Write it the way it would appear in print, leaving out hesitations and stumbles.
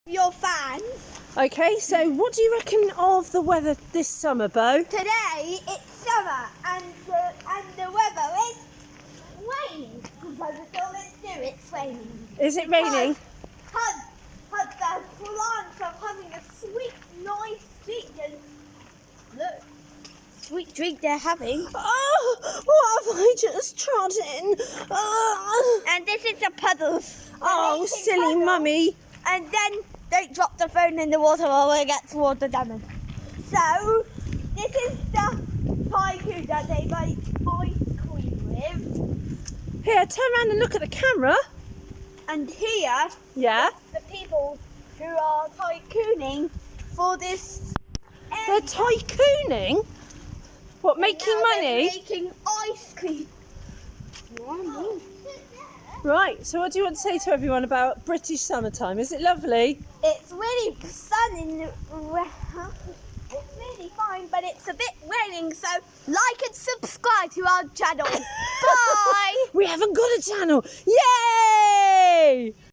Your fans. Okay, so what do you reckon of the weather this summer, Bo? Today it's summer and the weather is raining because it's all it's do. It's raining. Is it raining? Because the plants are having a sweet, nice drink. And look, sweet drink they're having. Oh, what have I just trod in? Oh, And this is the puddles. oh silly mummy. And then don't drop the phone in the water or we'll get toward the diamond. So, this is the tycoon that they make ice cream with. Here, turn around and look at the camera. And here, Yeah. the people who are tycooning for this They're area. tycooning? What, making Now they're money? making ice cream. Right, so what do you want to say to everyone about British summertime? Is it lovely? It's really sunny. It's really fine, but it's a bit raining, so like and subscribe to our channel. Bye! We haven't got a channel. Yay!